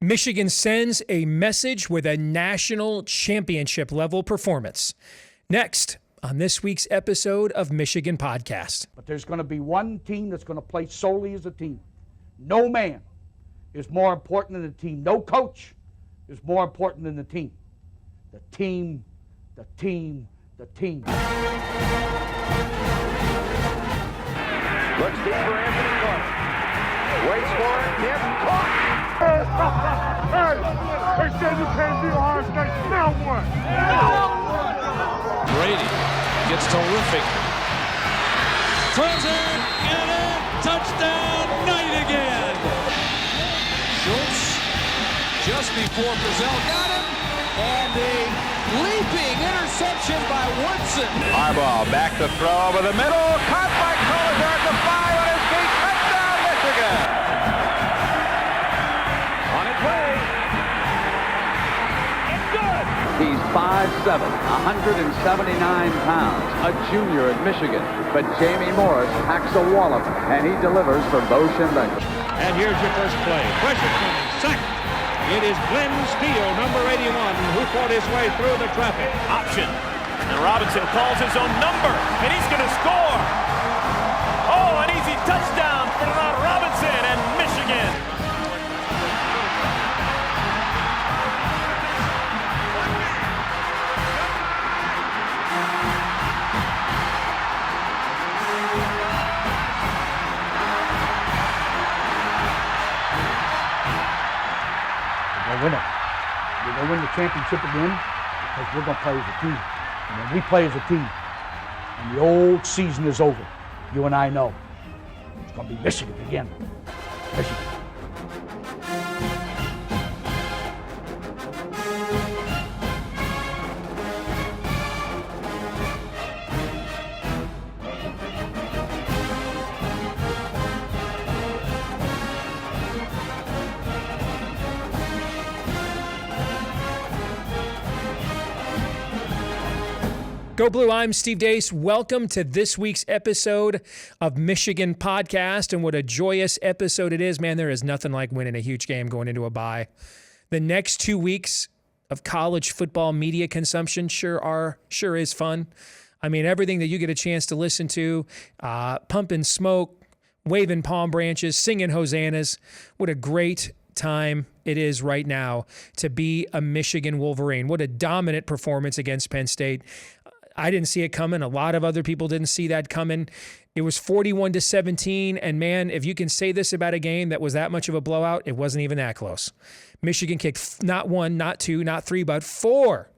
Michigan sends a message with a national championship level performance. Next on this week's episode of Michigan Podcast. But there's going to be one team that's going to play solely as a team. No man is more important than the team. No coach is more important than the team. The team, the team, the team. Looks deep for Anthony Clark. Waits for it. Hit. Caught. They said you can't beat Ohio State. Now what? Brady gets terrific. Throws it. Get it. Touchdown. Knight again. Schultz just before Brazil got him. And a leaping interception by Woodson. Harbaugh back to throw over the middle. Caught by Collier at the 5 on his feet. Touchdown, Michigan. On its way. It's good. He's 5'7", 179 pounds, a junior at Michigan. But Jamie Morris packs a wallop, and he delivers for Bo Schembechler. And here's your first play. Pressure coming. Sack. It is Glenn Steele, number 81, who fought his way through the traffic. Option. And Robinson calls his own number, and he's going to score. Oh, an easy touchdown for Robinson and Michigan. Win it. We're going to win the championship again because we're going to play as a team. And when we play as a team and the old season is over, you and I know it's going to be Michigan again. Michigan. Go Blue, I'm Steve Deace. Welcome to this week's episode of Michigan Podcast. And what a joyous episode it is. Man, there is nothing like winning a huge game going into a bye. The next 2 weeks of college football media consumption sure is fun. I mean, everything that you get a chance to listen to, pumping smoke, waving palm branches, singing hosannas. What a great time it is right now to be a Michigan Wolverine. What a dominant performance against Penn State. I didn't see it coming. A lot of other people didn't see that coming. It was 41-17, and man, if you can say this about a game that was that much of a blowout, it wasn't even that close. Michigan kicked not one, not two, not three, but 4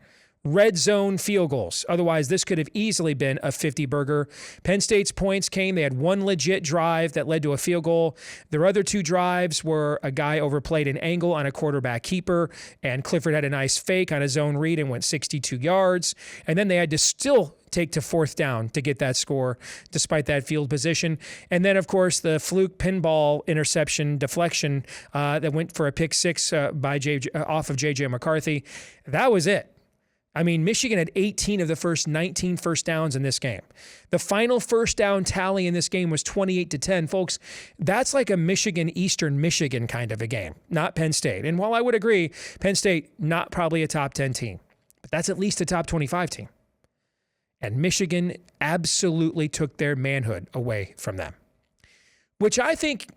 red zone field goals. Otherwise, this could have easily been a 50-burger. Penn State's points came. They had one legit drive that led to a field goal. Their other 2 drives were a guy overplayed an angle on a quarterback keeper, and Clifford had a nice fake on a zone read and went 62 yards. And then they had to still take to 4th down to get that score despite that field position. And then, of course, the fluke pinball interception deflection that went for a pick 6 off of J.J. McCarthy. That was it. I mean, Michigan had 18 of the first 19 first downs in this game. The final first down tally in this game was 28-10. Folks, that's like a Eastern Michigan kind of a game, not Penn State. And while I would agree, Penn State, not probably a top 10 team, but that's at least a top 25 team. And Michigan absolutely took their manhood away from them, which I think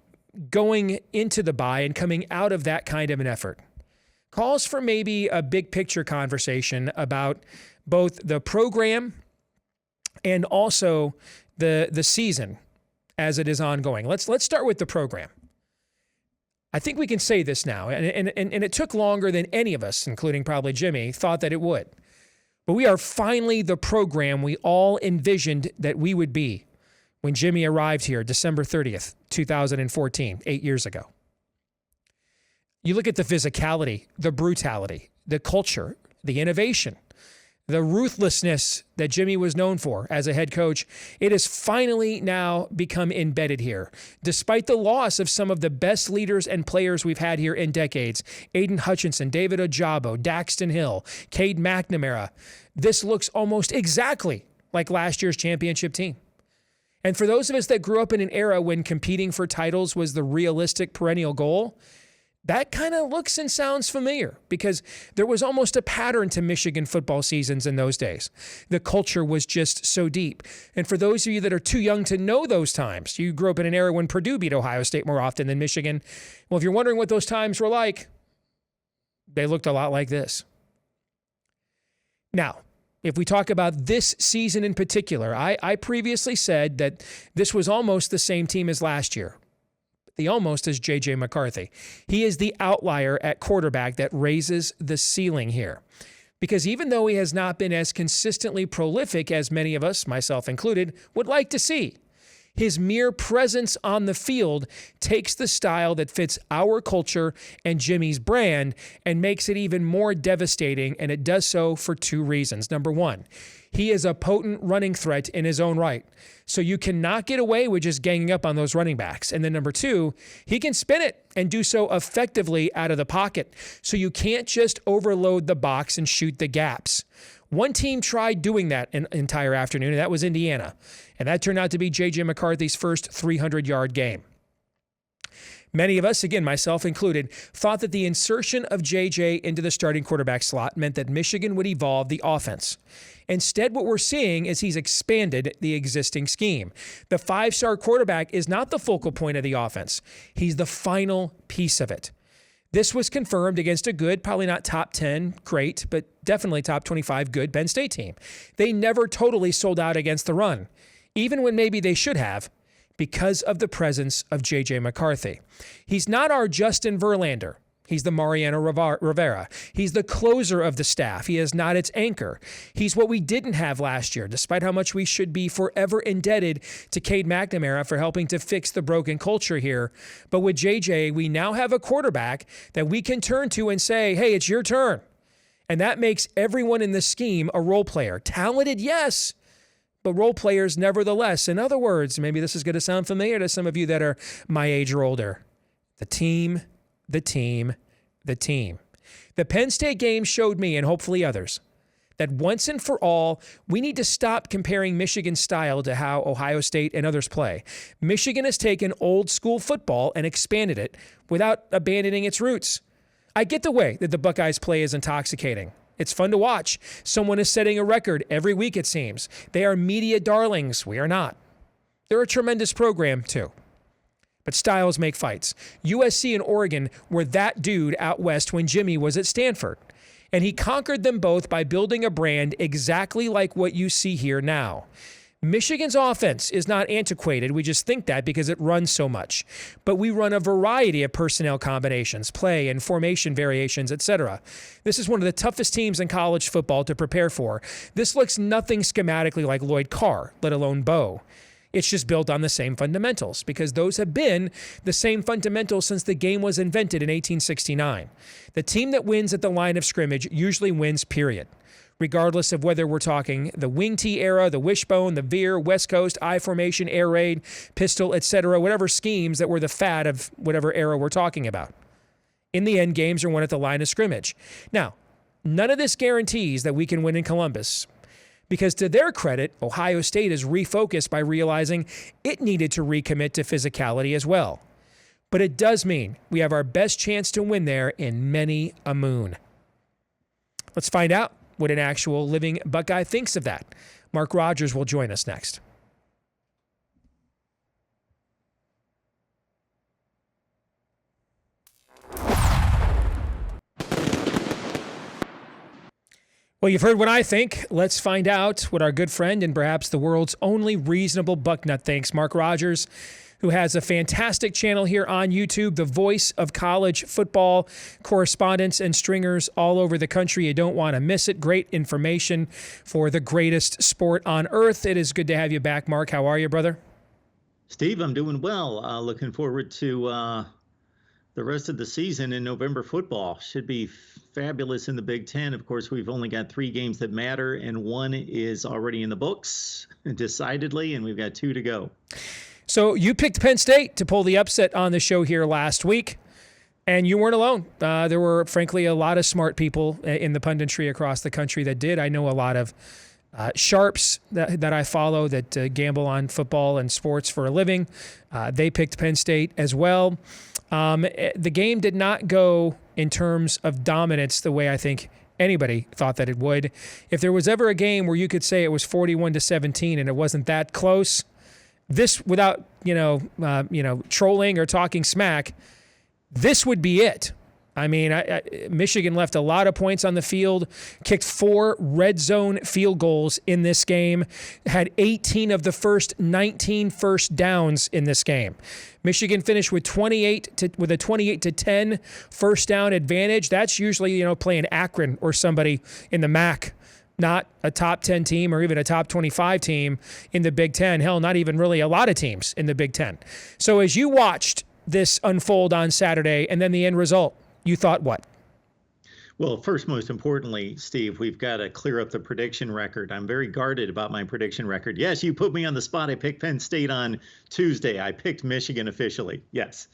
going into the bye and coming out of that kind of an effort calls for maybe a big picture conversation about both the program and also the season as it is ongoing. Let's start with the program. I think we can say this now, and it took longer than any of us, including probably Jimmy, thought that it would. But we are finally the program we all envisioned that we would be when Jimmy arrived here December 30th, 2014, 8 years ago. You look at the physicality, the brutality, the culture, the innovation, the ruthlessness that Jimmy was known for as a head coach. It has finally now become embedded here. Despite the loss of some of the best leaders and players we've had here in decades, Aiden Hutchinson, David Ojabo, Daxton Hill, Cade McNamara, this looks almost exactly like last year's championship team. And for those of us that grew up in an era when competing for titles was the realistic perennial goal, That kind of looks and sounds familiar because there was almost a pattern to Michigan football seasons in those days. The culture was just so deep. And for those of you that are too young to know those times, you grew up in an era when Purdue beat Ohio State more often than Michigan. Well, if you're wondering what those times were like, they looked a lot like this. Now, if we talk about this season in particular, I previously said that this was almost the same team as last year. The almost is J.J. McCarthy. He is the outlier at quarterback that raises the ceiling here. Because even though he has not been as consistently prolific as many of us, myself included, would like to see, his mere presence on the field takes the style that fits our culture and Jimmy's brand and makes it even more devastating, and it does so for two reasons. Number one, he is a potent running threat in his own right. So you cannot get away with just ganging up on those running backs. And then number two, he can spin it and do so effectively out of the pocket. So you can't just overload the box and shoot the gaps. One team tried doing that an entire afternoon, and that was Indiana. And that turned out to be J.J. McCarthy's first 300-yard game. Many of us, again, myself included, thought that the insertion of J.J. into the starting quarterback slot meant that Michigan would evolve the offense. Instead, what we're seeing is he's expanded the existing scheme. The five-star quarterback is not the focal point of the offense. He's the final piece of it. This was confirmed against a good, probably not top 10, great, but definitely top 25 good Penn State team. They never totally sold out against the run, even when maybe they should have, because of the presence of J.J. McCarthy. He's not our Justin Verlander. He's the Mariano Rivera. He's the closer of the staff. He is not its anchor. He's what we didn't have last year, despite how much we should be forever indebted to Cade McNamara for helping to fix the broken culture here. But with JJ, we now have a quarterback that we can turn to and say, hey, it's your turn. And that makes everyone in the scheme a role player. Talented, yes, but role players nevertheless. In other words, maybe this is going to sound familiar to some of you that are my age or older. The team. The Penn State game showed me, and hopefully others, that once and for all, we need to stop comparing Michigan's style to how Ohio State and others play. Michigan has taken old school football and expanded it without abandoning its roots. I get the way that the Buckeyes play is intoxicating. It's fun to watch. Someone is setting a record every week, it seems. They are media darlings. We are not. They're a tremendous program, too. But styles make fights. USC and Oregon were that dude out west when Jimmy was at Stanford. And he conquered them both by building a brand exactly like what you see here now. Michigan's offense is not antiquated. We just think that because it runs so much. But we run a variety of personnel combinations, play and formation variations, etc. This is one of the toughest teams in college football to prepare for. This looks nothing schematically like Lloyd Carr, let alone Bo. It's just built on the same fundamentals because those have been the same fundamentals since the game was invented in 1869. The team that wins at the line of scrimmage usually wins, period. Regardless of whether we're talking the wing tee era, the wishbone, the veer, West Coast, I formation, air raid, pistol, etc., whatever schemes that were the fad of whatever era we're talking about. In the end, games are won at the line of scrimmage. Now, none of this guarantees that we can win in Columbus. Because to their credit, Ohio State is refocused by realizing it needed to recommit to physicality as well. But it does mean we have our best chance to win there in many a moon. Let's find out what an actual living Buckeye thinks of that. Mark Rogers will join us next. Well, you've heard what I think. Let's find out what our good friend and perhaps the world's only reasonable bucknut thinks. Mark Rogers, who has a fantastic channel here on YouTube, the voice of college football, correspondents and stringers all over the country. You don't want to miss it. Great information for the greatest sport on earth. It is good to have you back, Mark. How are you, brother? Steve, I'm doing well. Looking forward to the rest of the season in November football. Should be fabulous in the Big Ten. Of course, we've only got 3 games that matter, and 1 is already in the books, decidedly, and we've got 2 to go. So you picked Penn State to pull the upset on the show here last week, and you weren't alone. There were, frankly, a lot of smart people in the punditry across the country that did. I know a lot of sharps that I follow that gamble on football and sports for a living. They picked Penn State as well. The game did not go in terms of dominance the way I think anybody thought that it would. If there was ever a game where you could say it was 41-17 and it wasn't that close, this, without trolling or talking smack, this would be it. I mean, Michigan left a lot of points on the field, kicked 4 red zone field goals in this game, had 18 of the first 19 first downs in this game. Michigan finished with a 28-10 first down advantage. That's usually, playing Akron or somebody in the MAC, not a top 10 team or even a top 25 team in the Big Ten. Hell, not even really a lot of teams in the Big Ten. So as you watched this unfold on Saturday and then the end result, you thought what? Well, first, most importantly, Steve, we've got to clear up the prediction record. I'm very guarded about my prediction record. Yes, you put me on the spot. I picked Penn State on Tuesday. I picked Michigan officially. Yes.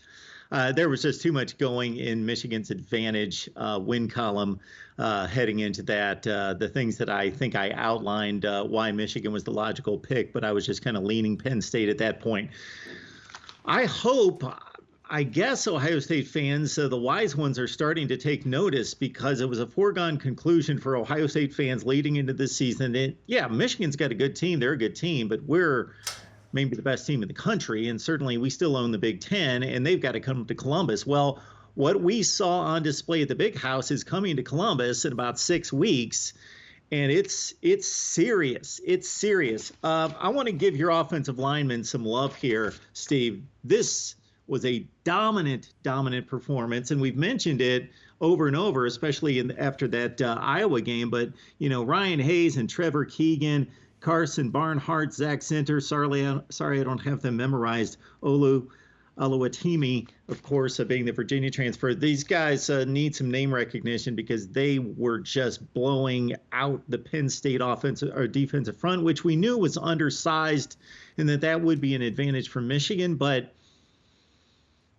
There was just too much going in Michigan's advantage win column heading into that. The things that I think I outlined why Michigan was the logical pick, but I was just kind of leaning Penn State at that point. I guess Ohio State fans, the wise ones, are starting to take notice because it was a foregone conclusion for Ohio State fans leading into this season. Michigan's got a good team. They're a good team, but we're maybe the best team in the country, and certainly we still own the Big Ten, and they've got to come to Columbus. Well, what we saw on display at the Big House is coming to Columbus in about 6 weeks, and it's serious. It's serious. I want to give your offensive linemen some love here, Steve. This was a dominant performance, and we've mentioned it over and over, especially after that Iowa game. But, Ryan Hayes and Trevor Keegan, Carson Barnhart, Zach Center, sorry I don't have them memorized, Olu Oluwatimi, of course, being the Virginia transfer. These guys need some name recognition because they were just blowing out the Penn State offensive or defensive front, which we knew was undersized and that would be an advantage for Michigan. But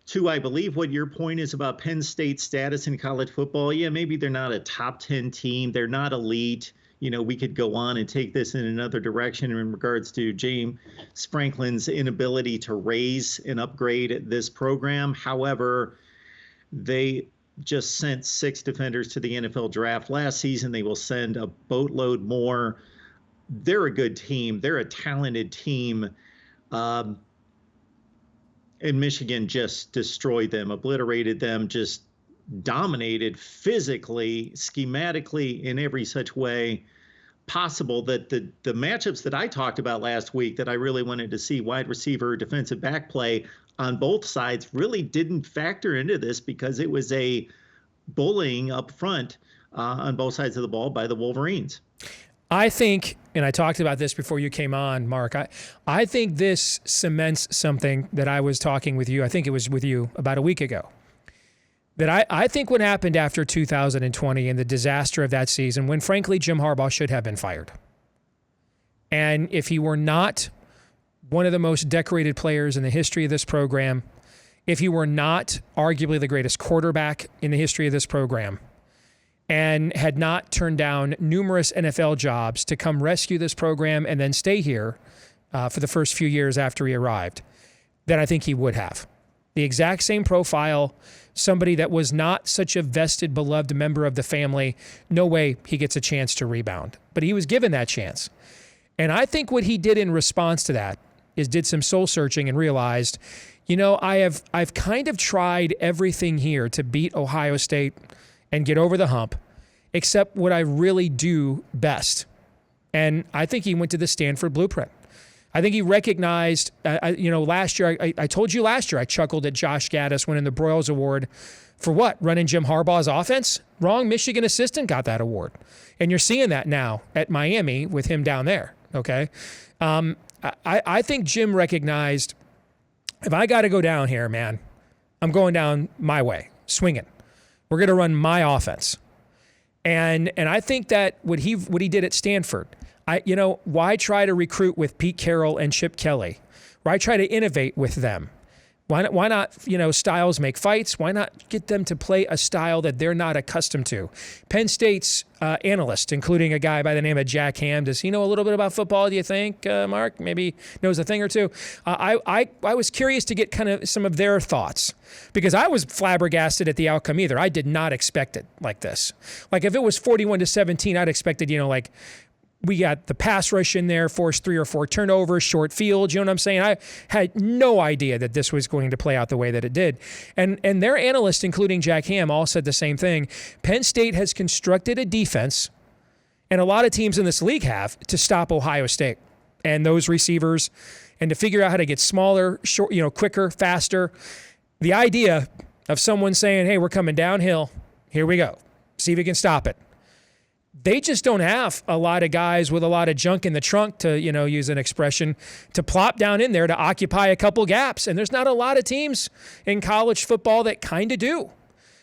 to, I believe, what your point is about Penn State's status in college football, maybe they're not a top 10 team. They're not elite. We could go on and take this in another direction in regards to James Franklin's inability to raise and upgrade this program. However, they just sent 6 defenders to the NFL draft last season. They will send a boatload more. They're a good team. They're a talented team. And Michigan just destroyed them, obliterated them, just dominated physically, schematically, in every such way possible. That the matchups that I talked about last week that I really wanted to see, wide receiver, defensive back play on both sides, really didn't factor into this because it was a bullying up front on both sides of the ball by the Wolverines. I think, and I talked about this before you came on, Mark, I think this cements something that I was talking with you, I think it was with you about a week ago, that I think what happened after 2020 and the disaster of that season, when frankly Jim Harbaugh should have been fired. And if he were not one of the most decorated players in the history of this program, if he were not arguably the greatest quarterback in the history of this program, and had not turned down numerous NFL jobs to come rescue this program and then stay here for the first few years after he arrived, then I think he would have. The exact same profile, somebody that was not such a vested, beloved member of the family, no way he gets a chance to rebound. But he was given that chance. And I think what he did in response to that is did some soul searching and realized, I've kind of tried everything here to beat Ohio State and get over the hump, except what I really do best. And I think he went to the Stanford blueprint. I think he recognized, last year, I told you last year, I chuckled at Josh Gaddis winning the Broyles Award for what? Running Jim Harbaugh's offense? Wrong. Michigan assistant got that award. And you're seeing that now at Miami with him down there, okay? I think Jim recognized, if I got to go down here, man, I'm going down my way, swinging. We're going to run my offense. And I think that what he did at Stanford, why try to recruit with Pete Carroll and Chip Kelly? Why try to innovate with them Why not, styles make fights? Why not get them to play a style that they're not accustomed to? Penn State's analyst, including a guy by the name of Jack Ham, does he know a little bit about football, do you think, Mark? Maybe knows a thing or two. I was curious to get kind of some of their thoughts because I was flabbergasted at the outcome either. I did not expect it like this. Like if it was 41-17, I'd expected, we got the pass rush in there, forced 3 or 4 turnovers, short fields. You know what I'm saying? I had no idea that this was going to play out the way that it did. And their analysts, including Jack Ham, all said the same thing. Penn State has constructed a defense, and a lot of teams in this league have, to stop Ohio State and those receivers and to figure out how to get smaller, short, quicker, faster. The idea of someone saying, hey, we're coming downhill, here we go, see if we can stop it. They just don't have a lot of guys with a lot of junk in the trunk, to, use an expression, to plop down in there to occupy a couple gaps. And there's not a lot of teams in college football that kind of do.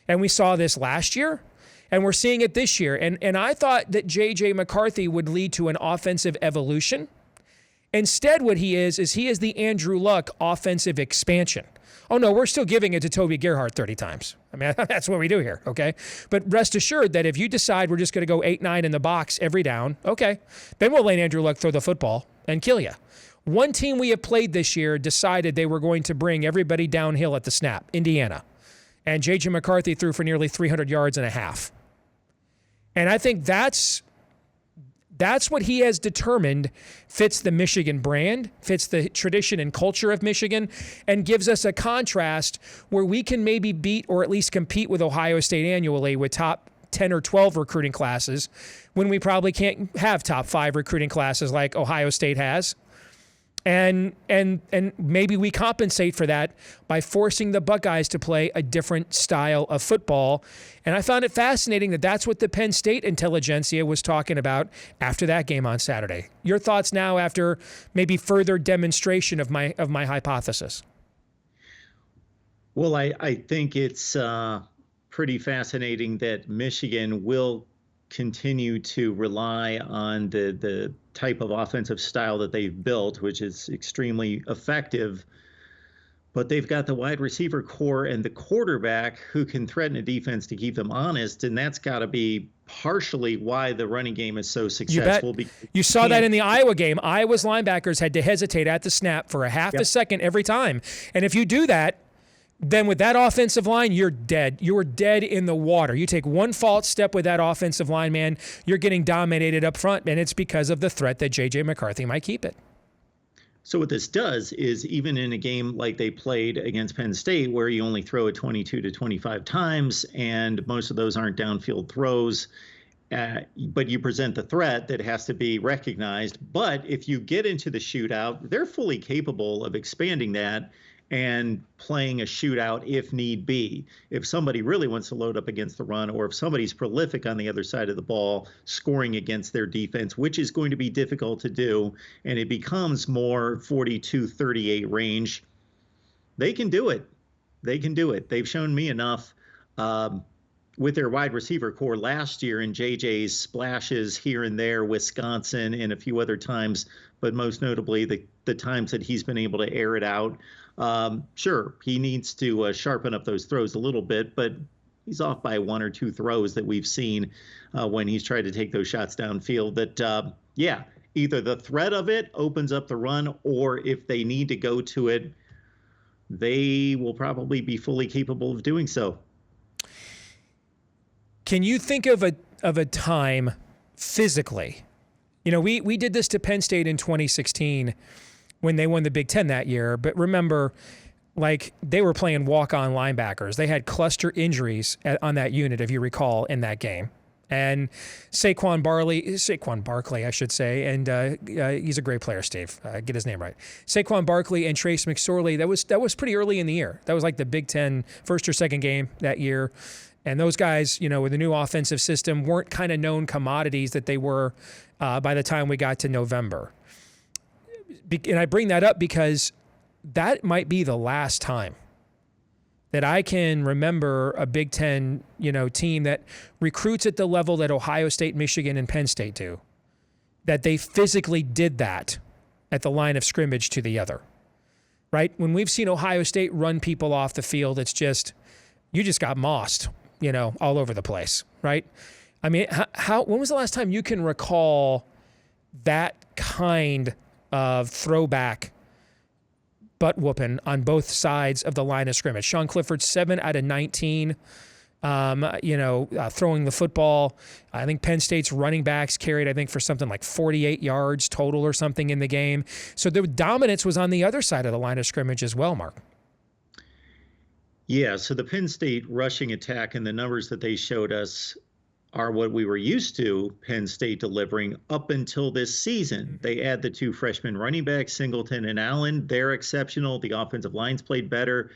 And we saw this last year, and we're seeing it this year. And I thought that J.J. McCarthy would lead to an offensive evolution. Instead, what he is he is the Andrew Luck offensive expansion. Oh, no, we're still giving it to Toby Gerhart 30 times. I mean, that's what we do here, okay? But rest assured that if you decide we're just going to go 8-9 in the box every down, okay, then we'll let Andrew Luck throw the football and kill you. One team we have played this year decided they were going to bring everybody downhill at the snap, Indiana. And J.J. McCarthy threw for nearly 300 yards and a half. And I think that's what he has determined fits the Michigan brand, fits the tradition and culture of Michigan, and gives us a contrast where we can maybe beat or at least compete with Ohio State annually with top 10 or 12 recruiting classes when we probably can't have top 5 recruiting classes like Ohio State has. And maybe we compensate for that by forcing the Buckeyes to play a different style of football. And I found it fascinating that that's what the Penn State intelligentsia was talking about after that game on Saturday. Your thoughts now after maybe further demonstration of my hypothesis? Well, I think it's pretty fascinating that Michigan will continue to rely on the type of offensive style that they've built, which is extremely effective. But they've got the wide receiver core and the quarterback who can threaten a defense to keep them honest, and that's got to be partially why the running game is so successful. You saw that in the Iowa game. Iowa's linebackers had to hesitate at the snap for a half a second every time. And if you do that, then with that offensive line, you're dead. You are dead in the water. You take one false step with that offensive line, man, you're getting dominated up front, and it's because of the threat that J.J. McCarthy might keep it. So what this does is even in a game like they played against Penn State, where you only throw it 22 to 25 times, and most of those aren't downfield throws, but you present the threat that has to be recognized. But if you get into the shootout, they're fully capable of expanding that and playing a shootout if need be. If somebody really wants to load up against the run, or if somebody's prolific on the other side of the ball, scoring against their defense, which is going to be difficult to do, and it becomes more 42-38 range, they can do it. They can do it. They've shown me enough with their wide receiver core last year and JJ's splashes here and there, Wisconsin and a few other times, but most notably the times that he's been able to air it out. Sure, he needs to sharpen up those throws a little bit, but he's off by 1 or 2 throws that we've seen when he's tried to take those shots downfield. That, either the threat of it opens up the run, or if they need to go to it, they will probably be fully capable of doing so. Can you think of a time physically? We did this to Penn State in 2016 when they won the Big Ten that year. But remember, they were playing walk-on linebackers. They had cluster injuries on that unit, if you recall, in that game. And Saquon Barkley, I should say, and he's a great player, Steve. Get his name right. Saquon Barkley and Trace McSorley, that was pretty early in the year. That was like the Big Ten first or second game that year. And those guys, with the new offensive system, weren't kind of known commodities that they were by the time we got to November. And I bring that up because that might be the last time that I can remember a Big Ten, team that recruits at the level that Ohio State, Michigan, and Penn State do, that they physically did that at the line of scrimmage to the other. right? When we've seen Ohio State run people off the field, it's just, you just got mossed, all over the place, right? I mean, when was the last time you can recall that kind of throwback butt whooping on both sides of the line of scrimmage? Sean Clifford, 7 out of 19, throwing the football. I think Penn State's running backs carried, for something like 48 yards total or something in the game. So the dominance was on the other side of the line of scrimmage as well, Mark. Yeah, so the Penn State rushing attack and the numbers that they showed us are what we were used to Penn State delivering up until this season. They add the 2 freshman running backs, Singleton and Allen. They're exceptional. The offensive line's played better.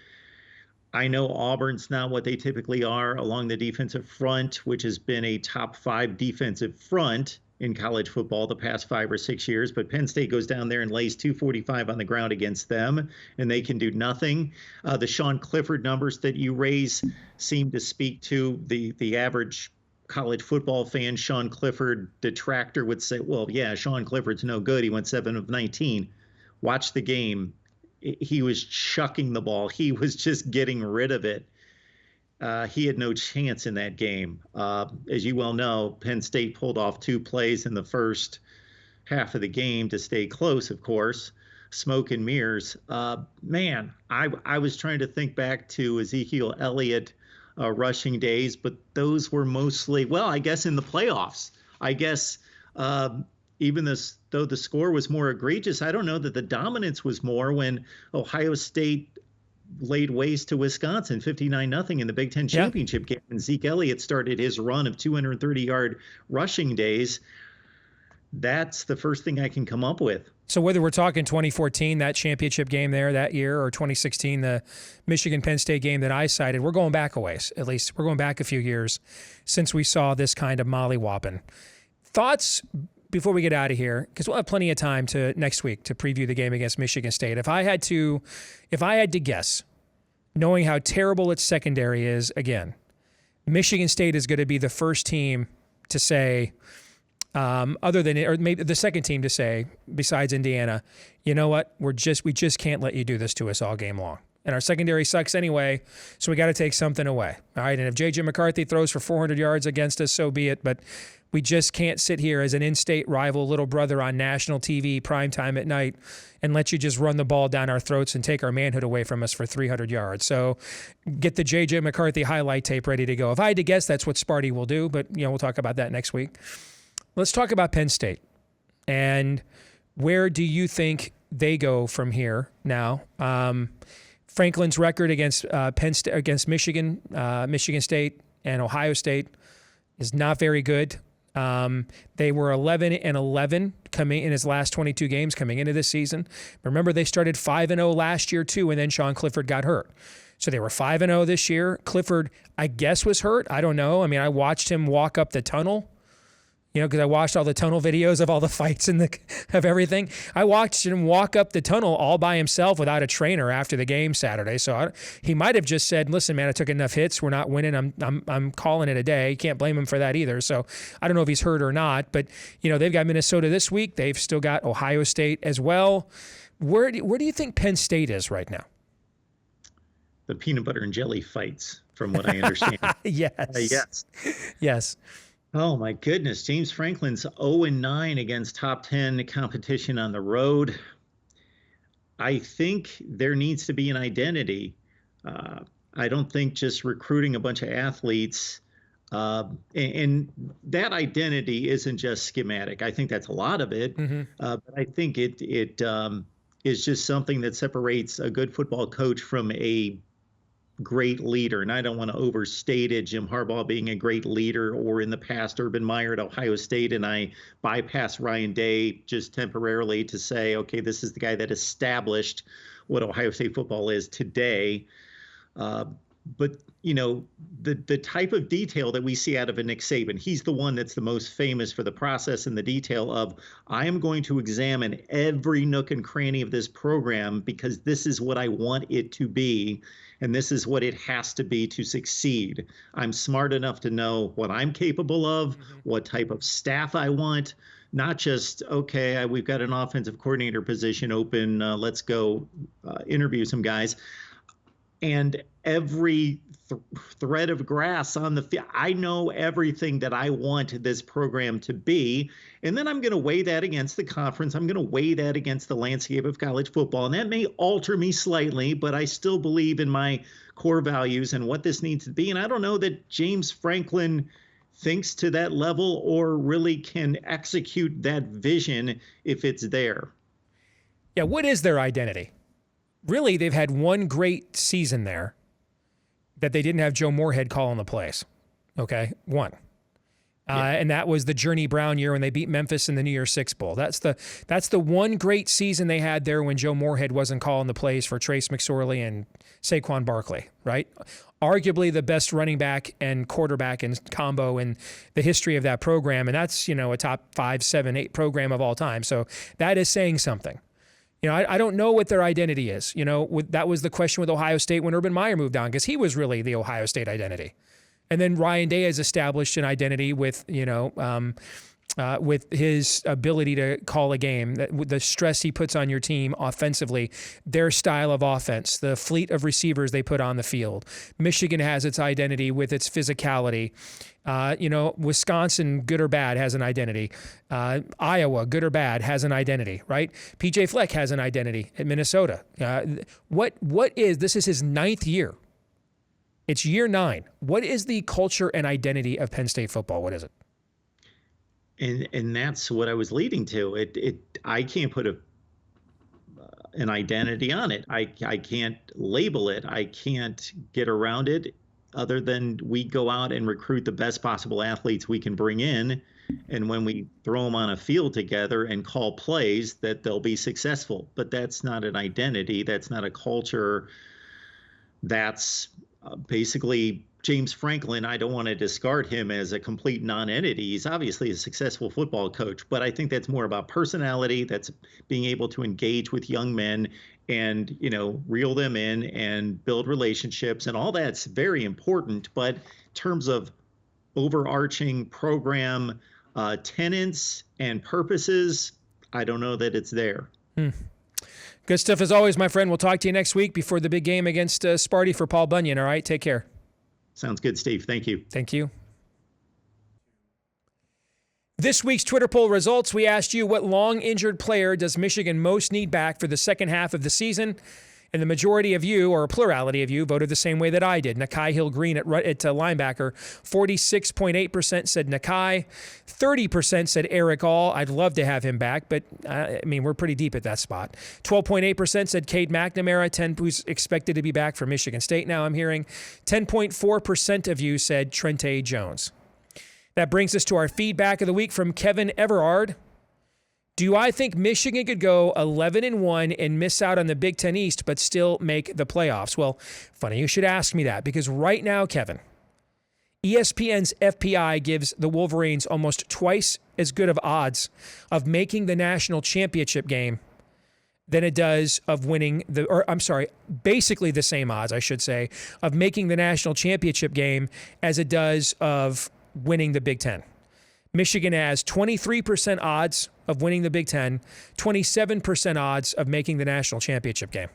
I know Auburn's not what they typically are along the defensive front, which has been a top 5 defensive front in college football the past 5 or 6 years. But Penn State goes down there and lays 245 on the ground against them, and they can do nothing. The Sean Clifford numbers that you raise seem to speak to the average college football fan. Sean Clifford detractor would say, well, yeah, Sean Clifford's no good. He went 7 of 19. Watch the game. He was chucking the ball. He was just getting rid of it. He had no chance in that game. As you well know, Penn State pulled off 2 plays in the first half of the game to stay close, of course. Smoke and mirrors. Man, I was trying to think back to Ezekiel Elliott rushing days, but those were mostly, well, I guess in the playoffs. I guess even though the score was more egregious, I don't know that the dominance was more when Ohio State laid waste to Wisconsin 59-0 in the Big Ten championship game, and Zeke Elliott started his run of 230-yard rushing days. That's the first thing I can come up with. So whether we're talking 2014, that championship game there that year, or 2016, the Michigan-Penn State game that I cited, we're going back a ways. At least we're going back a few years since we saw this kind of molly-whopping. Thoughts before we get out of here, because we'll have plenty of time to next week to preview the game against Michigan State. If I had to guess, knowing how terrible its secondary is, again, Michigan State is going to be the first team to say, other than, or maybe the second team to say, besides Indiana, you know what, we just can't let you do this to us all game long. And our secondary sucks anyway, so we got to take something away. All right, and if J.J. McCarthy throws for 400 yards against us, so be it. But we just can't sit here as an in-state rival little brother on national TV, primetime at night, and let you just run the ball down our throats and take our manhood away from us for 300 yards. So get the J.J. McCarthy highlight tape ready to go. If I had to guess, that's what Sparty will do, but we'll talk about that next week. Let's talk about Penn State. And where do you think they go from here now? Franklin's record against against Michigan, Michigan State, and Ohio State is not very good. They were 11-11 coming in his last 22 games coming into this season. Remember, they started 5-0 last year too, and then Sean Clifford got hurt. So they were 5-0 this year. Clifford, I guess, was hurt. I don't know. I mean, I watched him walk up the tunnel. Because I watched all the tunnel videos of all the fights and of everything. I watched him walk up the tunnel all by himself without a trainer after the game Saturday. So he might have just said, "Listen, man, I took enough hits. We're not winning. I'm calling it a day." You can't blame him for that either. So I don't know if he's hurt or not. But they've got Minnesota this week. They've still got Ohio State as well. Where do you think Penn State is right now? The peanut butter and jelly fights, from what I understand. Yes. Oh, my goodness. James Franklin's 0-9 against top 10 competition on the road. I think there needs to be an identity. I don't think just recruiting a bunch of athletes, and that identity isn't just schematic. I think that's a lot of it, but I think it is just something that separates a good football coach from a great leader. And I don't want to overstate it, Jim Harbaugh being a great leader, or in the past Urban Meyer at Ohio State, and I bypass Ryan Day just temporarily to say, okay, this is the guy that established what Ohio State football is today. But, the type of detail that we see out of a Nick Saban, he's the one that's the most famous for the process and the detail of, I am going to examine every nook and cranny of this program because this is what I want it to be. And this is what it has to be to succeed. I'm smart enough to know what I'm capable of, what type of staff I want, not just, okay, we've got an offensive coordinator position open. Let's go interview some guys. And every thread of grass on the field, I know everything that I want this program to be. And then I'm going to weigh that against the conference. I'm going to weigh that against the landscape of college football. And that may alter me slightly, but I still believe in my core values and what this needs to be. And I don't know that James Franklin thinks to that level or really can execute that vision if it's there. Yeah, what is their identity? Really, they've had one great season there that they didn't have Joe Moorhead calling the plays. Okay, one. And that was the Journey Brown year when they beat Memphis in the New Year's Six Bowl. That's the one great season they had there when Joe Moorhead wasn't calling the plays for Trace McSorley and Saquon Barkley, right? Arguably the best running back and quarterback and combo in the history of that program. And that's, a top 5, 7, 8 program of all time. So that is saying something. I don't know what their identity is. That was the question with Ohio State when Urban Meyer moved on, because he was really the Ohio State identity. And then Ryan Day has established an identity with, with his ability to call a game, the stress he puts on your team offensively, their style of offense, the fleet of receivers they put on the field. Michigan has its identity with its physicality. Wisconsin, good or bad, has an identity. Iowa, good or bad, has an identity, right? PJ Fleck has an identity at Minnesota. This is his 9th year. It's year 9. What is the culture and identity of Penn State football? What is it? And that's what I was leading to. I can't put an identity on it. I can't label it. I can't get around it other than we go out and recruit the best possible athletes we can bring in. And when we throw them on a field together and call plays, that they'll be successful. But that's not an identity. That's not a culture. That's basically James Franklin. I don't want to discard him as a complete non-entity. He's obviously a successful football coach, but I think that's more about personality. That's being able to engage with young men and, reel them in and build relationships, and all that's very important. But in terms of overarching program tenets and purposes, I don't know that it's there. Good stuff as always, my friend. We'll talk to you next week before the big game against Sparty for Paul Bunyan. All right, take care. Sounds good, Steve. Thank you. Thank you. This week's Twitter poll results, we asked you, what long injured player does Michigan most need back for the second half of the season? And the majority of you, or a plurality of you, voted the same way that I did. Nakai Hill-Green at linebacker, 46.8% said Nakai, 30% said Eric All. I'd love to have him back, but we're pretty deep at that spot. 12.8% said Cade McNamara, who's expected to be back for Michigan State now, I'm hearing. 10.4% of you said Trente Jones. That brings us to our feedback of the week from Kevin Everard. Do I think Michigan could go 11-1 and miss out on the Big Ten East but still make the playoffs? Well, funny you should ask me that, because right now, Kevin, ESPN's FPI gives the Wolverines almost twice as good of odds of making the national championship game than it does of winning basically the same odds, I should say, of making the national championship game as it does of winning the Big Ten. Michigan has 23% odds of winning the Big Ten, 27% odds of making the national championship game.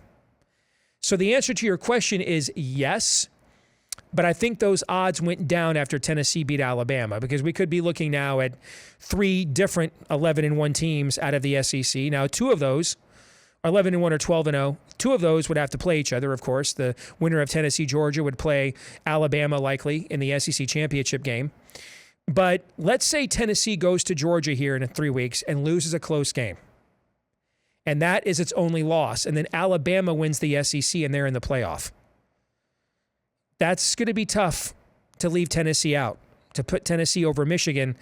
So the answer to your question is yes, but I think those odds went down after Tennessee beat Alabama, because we could be looking now at 3 different 11-1 teams out of the SEC. Now, 2 of those are 11-1 or 12-0. 2 of those would have to play each other, of course. The winner of Tennessee-Georgia would play Alabama likely in the SEC championship game. But let's say Tennessee goes to Georgia here in 3 weeks and loses a close game. And that is its only loss. And then Alabama wins the SEC and they're in the playoff. That's going to be tough to leave Tennessee out, to put Tennessee over Michigan,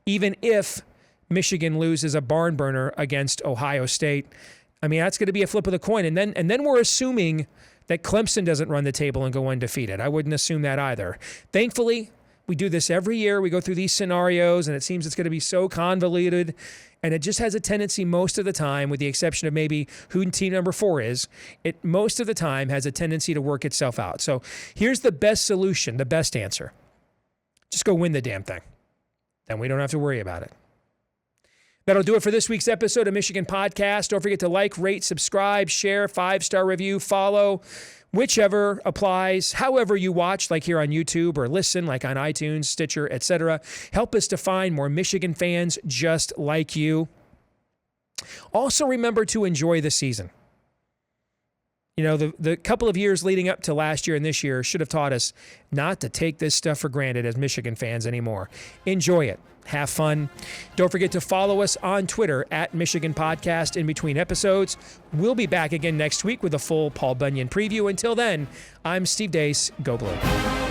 even if Michigan loses a barn burner against Ohio State. That's going to be a flip of the coin. And then we're assuming that Clemson doesn't run the table and go undefeated. I wouldn't assume that either. Thankfully, we do this every year. We go through these scenarios, and it seems it's going to be so convoluted, and it just has a tendency most of the time, with the exception of maybe who team number 4 is, it most of the time has a tendency to work itself out. So here's the best solution, the best answer. Just go win the damn thing. Then we don't have to worry about it. That'll do it for this week's episode of Michigan Podcast. Don't forget to like, rate, subscribe, share, 5-star review, follow, whichever applies, however you watch, like here on YouTube, or listen, like on iTunes, Stitcher, etc. Help us to find more Michigan fans just like you. Also, remember to enjoy the season. You know, the couple of years leading up to last year and this year should have taught us not to take this stuff for granted as Michigan fans anymore. Enjoy it. Have fun. Don't forget to follow us on Twitter at Michigan Podcast in between episodes. We'll be back again next week with a full Paul Bunyan preview. Until then, I'm Steve Deace. Go Blue.